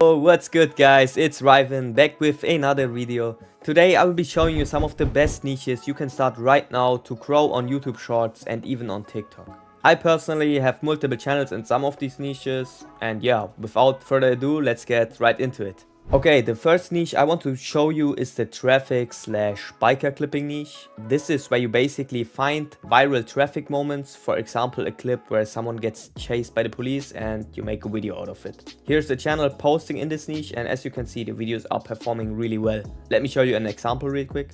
Oh, what's good guys, it's Ryvan back with another video. Today I will be showing you some of the best niches you can start right now to grow on YouTube Shorts and even on TikTok. I personally have multiple channels in some of these niches, and yeah, without further ado, let's get right into it. Okay, the first niche I want to show you is the traffic/biker clipping niche. This is where you basically find viral traffic moments, for example a clip where someone gets chased by the police and you make a video out of it. Here's the channel posting in this niche, and as you can see the videos are performing really well. Let me show you an example real quick.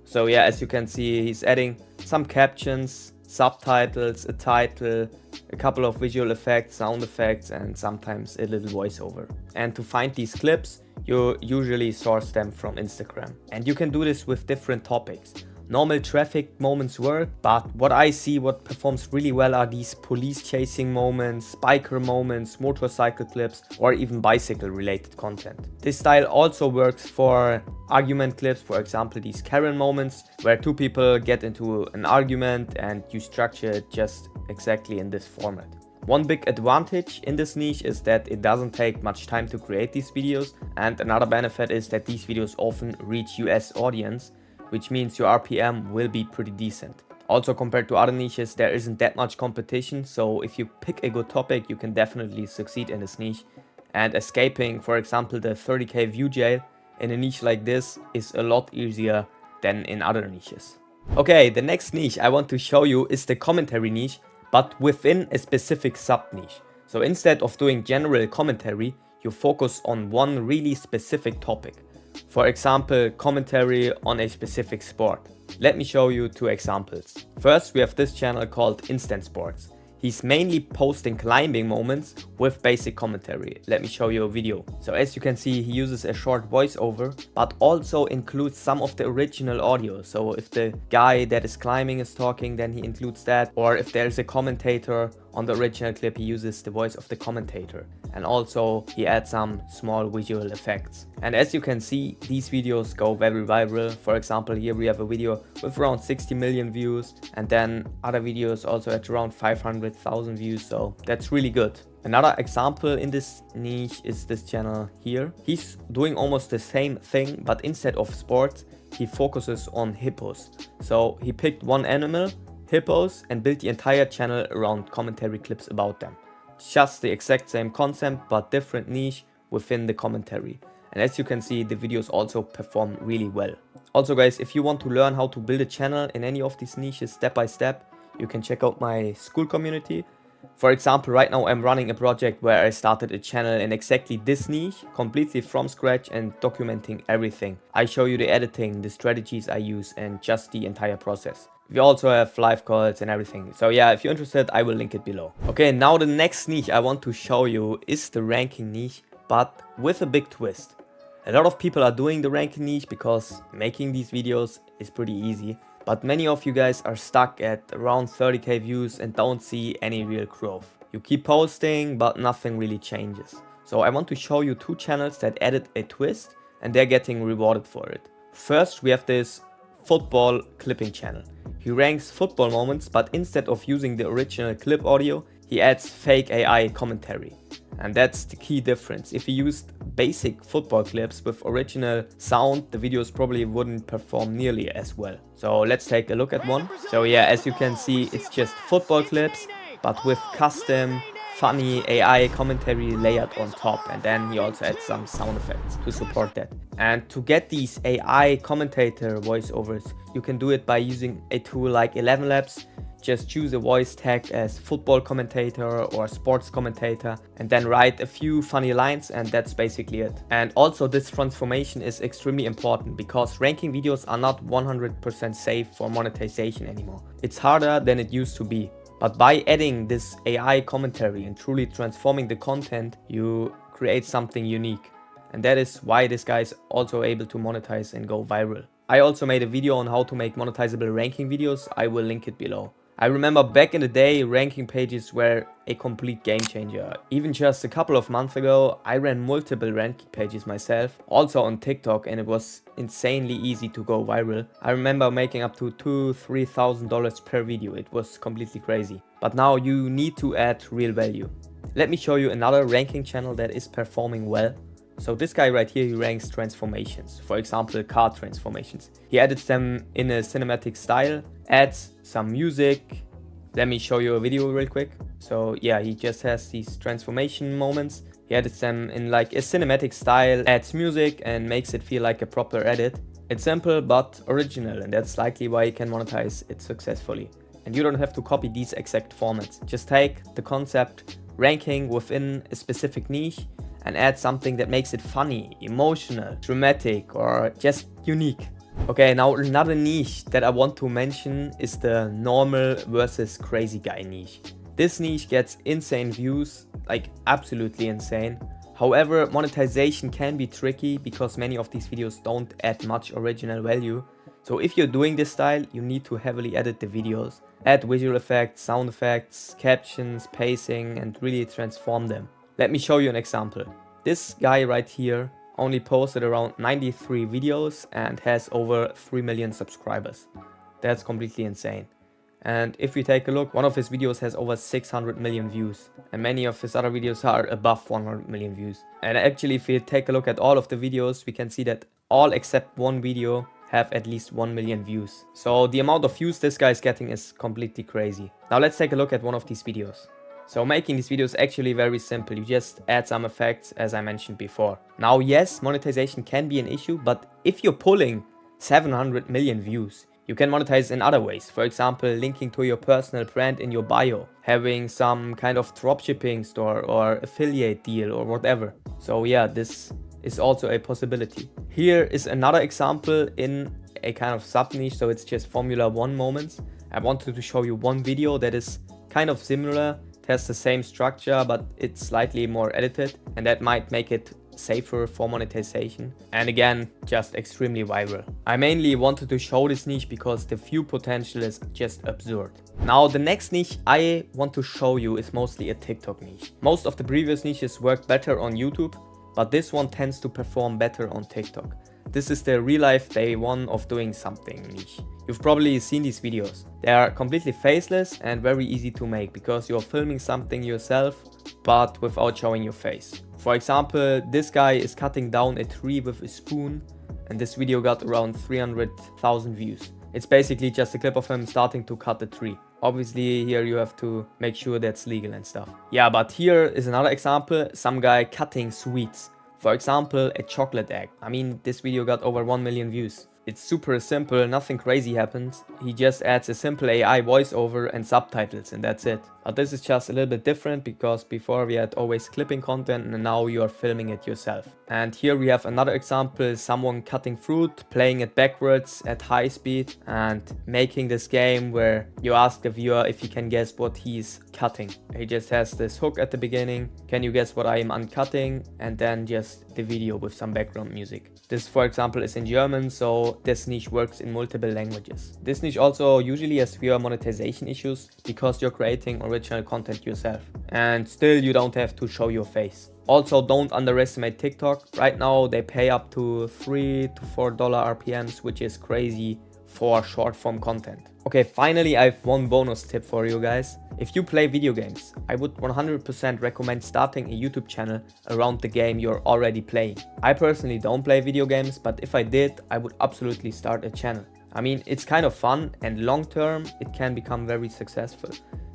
So yeah, as you can see, he's adding some captions, subtitles, a title, a couple of visual effects, sound effects, and sometimes a little voiceover. And to find these clips, you usually source them from Instagram. And you can do this with different topics. Normal traffic moments work, but what I see what performs really well are these police chasing moments, biker moments, motorcycle clips, or even bicycle related content. This style also works for argument clips, for example these Karen moments, where two people get into an argument and you structure it just exactly in this format. One big advantage in this niche is that it doesn't take much time to create these videos, and another benefit is that these videos often reach US audience, which means your RPM will be pretty decent. Also, compared to other niches, there isn't that much competition, so if you pick a good topic, you can definitely succeed in this niche. And escaping, for example, the 30k view jail in a niche like this is a lot easier than in other niches. Okay, the next niche I want to show you is the commentary niche, but within a specific sub-niche. So instead of doing general commentary, you focus on one really specific topic. For example, commentary on a specific sport. Let me show you two examples. First, we have this channel called Instant Sports. He's mainly posting climbing moments with basic commentary. Let me show you a video. So as you can see, he uses a short voiceover, but also includes some of the original audio. So if the guy that is climbing is talking, then he includes that. Or if there's a commentator on the original clip, he uses the voice of the commentator. And also he adds some small visual effects. And as you can see, these videos go very viral. For example, here we have a video with around 60 million views, and then other videos also at around 500,000 views, so that's really good. Another example in this niche is this channel here. He's doing almost the same thing, but instead of sports, he focuses on hippos. So he picked one animal, hippos, and built the entire channel around commentary clips about them. Just the exact same concept, but different niche within the commentary. And as you can see, the videos also perform really well. Also guys, if you want to learn how to build a channel in any of these niches step by step, you can check out my school community. For example, right now I'm running a project where I started a channel in exactly this niche, completely from scratch and documenting everything. I show you the editing, the strategies I use, and just the entire process. We also have live calls and everything. So yeah, if you're interested, I will link it below. Okay, now the next niche I want to show you is the ranking niche, but with a big twist. A lot of people are doing the ranking niche because making these videos is pretty easy. But many of you guys are stuck at around 30k views and don't see any real growth. You keep posting, but nothing really changes. So I want to show you two channels that added a twist and they're getting rewarded for it. First, we have this football clipping channel. He ranks football moments, but instead of using the original clip audio, he adds fake AI commentary. And that's the key difference. If he used basic football clips with original sound, the videos probably wouldn't perform nearly as well. So let's take a look at one. So yeah, as you can see, it's just football clips, but with custom funny AI commentary layered on top, and then he also adds some sound effects to support that. And to get these AI commentator voiceovers, you can do it by using a tool like 11 Labs. Just choose a voice tag as football commentator or sports commentator and then write a few funny lines, and that's basically it. And also this transformation is extremely important because ranking videos are not 100% safe for monetization anymore. It's harder than it used to be. But by adding this AI commentary and truly transforming the content, you create something unique. And that is why this guy is also able to monetize and go viral. I also made a video on how to make monetizable ranking videos. I will link it below. I remember back in the day, ranking pages were a complete game changer. Even just a couple of months ago, I ran multiple ranking pages myself, also on TikTok, and it was insanely easy to go viral. I remember making up to $2,000–3,000 per video. It was completely crazy. But now you need to add real value. Let me show you another ranking channel that is performing well. So this guy right here, he ranks transformations. For example, car transformations. He edits them in a cinematic style, adds some music. Let me show you a video real quick. So yeah, he just has these transformation moments. He edits them in like a cinematic style, adds music and makes it feel like a proper edit. It's simple but original, and that's likely why you can monetize it successfully. And you don't have to copy these exact formats. Just take the concept, ranking within a specific niche, and add something that makes it funny, emotional, dramatic, or just unique. Okay, now another niche that I want to mention is the normal versus crazy guy niche. This niche gets insane views, like absolutely insane. However, monetization can be tricky because many of these videos don't add much original value. So if you're doing this style, you need to heavily edit the videos, add visual effects, sound effects, captions, pacing, and really transform them. Let me show you an example. This guy right here only posted around 93 videos and has over 3 million subscribers. That's completely insane. And if we take a look, one of his videos has over 600 million views, and many of his other videos are above 100 million views. And actually, if we take a look at all of the videos, we can see that all except one video have at least 1 million views. So the amount of views this guy is getting is completely crazy. Now let's take a look at one of these videos. So making these videos is actually very simple. You just add some effects, as I mentioned before. Now yes, monetization can be an issue, but if you're pulling 700 million views, you can monetize in other ways. For example, linking to your personal brand in your bio, having some kind of dropshipping store or affiliate deal or whatever. So yeah, this is also a possibility. Here is another example in a kind of sub niche, so it's just Formula 1 moments. I wanted to show you one video that is kind of similar. It has the same structure, but it's slightly more edited, and that might make it safer for monetization, and again, just extremely viral. I mainly wanted to show this niche because the view potential is just absurd. Now the next niche I want to show you is mostly a TikTok niche. Most of the previous niches work better on YouTube, but this one tends to perform better on TikTok. This is the real life day one of doing something niche. You've probably seen these videos. They are completely faceless and very easy to make because you're filming something yourself, but without showing your face. For example, this guy is cutting down a tree with a spoon, and this video got around 300,000 views. It's basically just a clip of him starting to cut the tree. Obviously here you have to make sure that's legal and stuff. Yeah, but here is another example, some guy cutting sweets. For example, a chocolate egg. I mean, this video got over 1 million views. It's super simple, nothing crazy happens. He just adds a simple AI voiceover and subtitles, and that's it. But this is just a little bit different because before we had always clipping content and now you are filming it yourself. And here we have another example, someone cutting fruit, playing it backwards at high speed and making this game where you ask the viewer if he can guess what he's cutting. He just has this hook at the beginning, can you guess what I am uncutting, and then just the video with some background music. This, for example, is in German, so this niche works in multiple languages. This niche also usually has fewer monetization issues because you're creating original content yourself. And still you don't have to show your face. Also, don't underestimate TikTok. Right now they pay up to $3 to $4 RPMs, which is crazy for short form content. Okay, finally I have one bonus tip for you guys. If you play video games, I would 100% recommend starting a YouTube channel around the game you're already playing. I personally don't play video games, but if I did, I would absolutely start a channel. I mean, it's kind of fun and long term it can become very successful.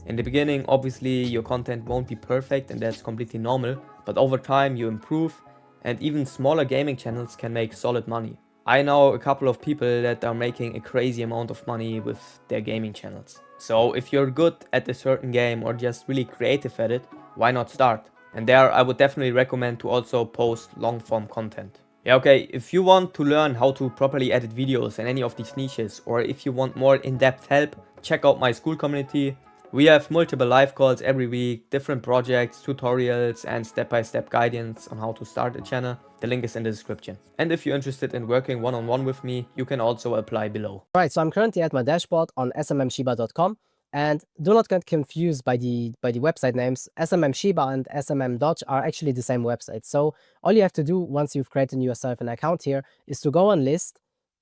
In the beginning, obviously your content won't be perfect and that's completely normal, but over time you improve, and even smaller gaming channels can make solid money. I know a couple of people that are making a crazy amount of money with their gaming channels. So if you're good at a certain game or just really creative at it, why not start? And there I would definitely recommend to also post long form content. Yeah, okay, if you want to learn how to properly edit videos in any of these niches, or if you want more in-depth help, check out my school community. We have multiple live calls every week, different projects, tutorials and step-by-step guidance on how to start a channel. The link is in the description. And if you're interested in working one-on-one with me, you can also apply below. Right, so I'm currently at my dashboard on smmshiba.com, and do not get confused by the website names. SMMShiba and SMM are actually the same website. So all you have to do once you've created yourself an account here is to go on list,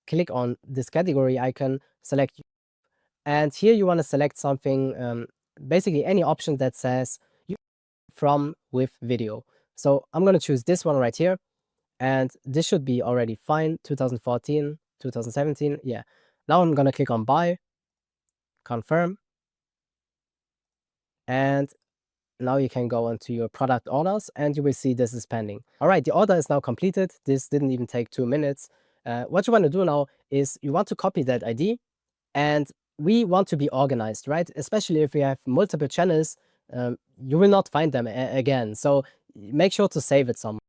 click on this category icon, select, and here you want to select something, basically any option that says you from with video. So I'm going to choose this one right here. And this should be already fine. 2014, 2017. Yeah. Now I'm going to click on buy, confirm. And now you can go onto your product orders and you will see this is pending. All right, the order is now completed. This didn't even take 2 minutes. What you want to do now is you want to copy that ID, and we want to be organized, right? Especially if we have multiple channels, you will not find them again. So make sure to save it somewhere.